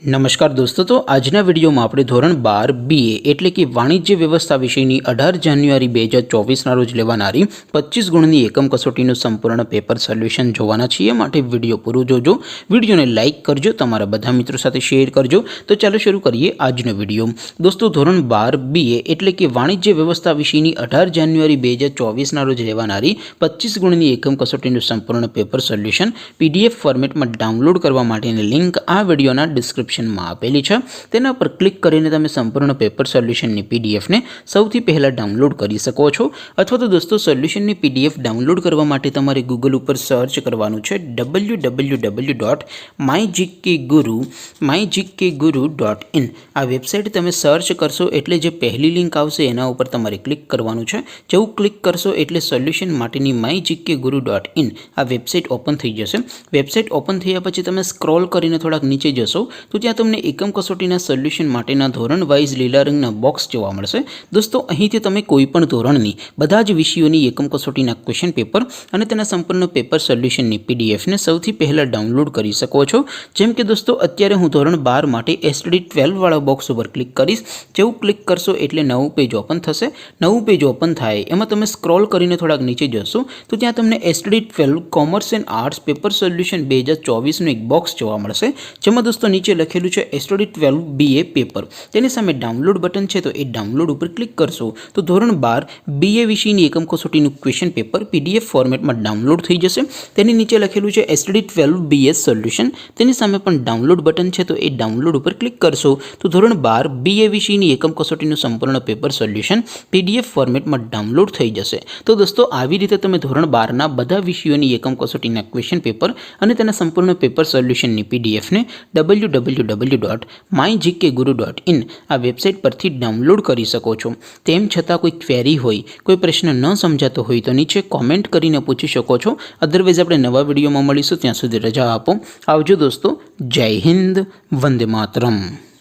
नमस्कार दोस्तों, तो आजना विडियो में આપણે ધોરણ 12 BA એટલે કે વાણિજ્ય વ્યવસ્થા વિષયની 18 જાન્યુઆરી 2024 ના રોજ લેવાનારી 25 ગુણની એકમ કસોટીનું સંપૂર્ણ પેપર સોલ્યુશન જોવાના છીએ। માટે વિડિયો પૂરો જોજો, વિડિયોને લાઈક કરજો, તમારા બધા મિત્રો સાથે શેર કરજો। તો ચાલો શરૂ કરીએ આજનો વિડિયો। દોસ્તો, ધોરણ 12 BA એટલે કે વાણિજ્ય વ્યવસ્થા વિષયની 18 જાન્યુઆરી 2024 ના રોજ લેવાનારી 25 ગુણની એકમ કસોટીનું સંપૂર્ણ પેપર સોલ્યુશન PDF ફોર્મેટમાં ડાઉનલોડ કરવા માટેની લિંક આ વિડિયોના ડિસ્ક્રિપ્શન में आपेली है। तेना पर क्लिक करीने तमे संपूर्ण पेपर सोल्यूशन नी PDF ने सौथी पहला डाउनलॉड करी सको छो। अथवा तो दोस्तों, सोल्यूशन नी PDF डाउनलॉड करवा माटे तमारे गूगल पर सर्च करवानुं छे www.mygkguru.in। आ वेबसाइट तमे सर्च करशो एटले जे पहली लिंक आवशे एना उपर तमारे क्लिक करवानुं छे। जेवुं क्लिक करशो एटले सोल्यूशन माटेनी mygkguru.in आ वेबसाइट ओपन थई जशे। वेबसाइट ओपन थया पछी तमे स्क्रॉल करीने थोड़ाक नीचे जशो तो त्यां तमने एकम कसोटीना सोल्यूशन माटेना धोरण वाइज लीला रंगना बॉक्स जोवा मळशे। दोस्तों, અહીંથી તમે કોઈપણ ધોરણની બધા જ વિષયોની એકમ કસોટીના ક્વેશ્ચન પેપર અને તેના સંપૂર્ણ પેપર સોલ્યુશનની PDF ને સૌથી પહેલા ડાઉનલોડ કરી શકો છો। જેમ કે દોસ્તો, અત્યારે હું ધોરણ 12 માટે STD 12 વાળા બોક્સ ઉપર ક્લિક કરીશ। જેવું ક્લિક કરશો એટલે નવું પેજ ઓપન થશે। નવું પેજ ઓપન થાય એમાં તમે સ્ક્રોલ કરીને થોડાક નીચે જશો તો ત્યાં તમને STD 12 commerce and arts paper solution 2024 નું એક બોક્સ જોવા મળશે। જેમાં दोस्तों नीचे लखेलू है STD 12 BA पेपर। तेनी सामे डाउनलॉड बटन है तो ये डाउनलॉड पर क्लिक करशो तो धोरण 12 BA विषयनी एकम कसोटीनुं क्वेश्चन पेपर PDF फॉर्मेट में डाउनलॉड थई जशे। तेनी नीचे लखेलू है STD 12 BS सोल्यूशन। तेनी सामे पण डाउनलॉड बटन है तो ये डाउनलॉड पर क्लिक करशो तो धोरण 12 BA विषयनी एकम कसोटीनुं संपूर्ण पेपर सोल्यूशन PDF फॉर्मेट में डाउनलॉड थई जशे। तो दोस्तों, આવી રીતે તમે ધોરણ 12 ના બધા વિષયોની એકમ કસોટીના ક્વેશ્ચન પેપર અને તેના સંપૂર્ણ પેપર સોલ્યુશનની PDF ને www.mygkguru.in आ वेबसाइट पर डाउनलॉड करी सको छो। तेम छतां कोई क्वेरी होय, कोई प्रश्न न समजातो होय तो नीचे कॉमेंट करीने पूछी शको छो। अदरवाइज आपणे नवा विडियोमां मळीशुं, त्यां सुधी रजा आपो। आवजो दोस्तों। जय हिंद, वंदे मातरम।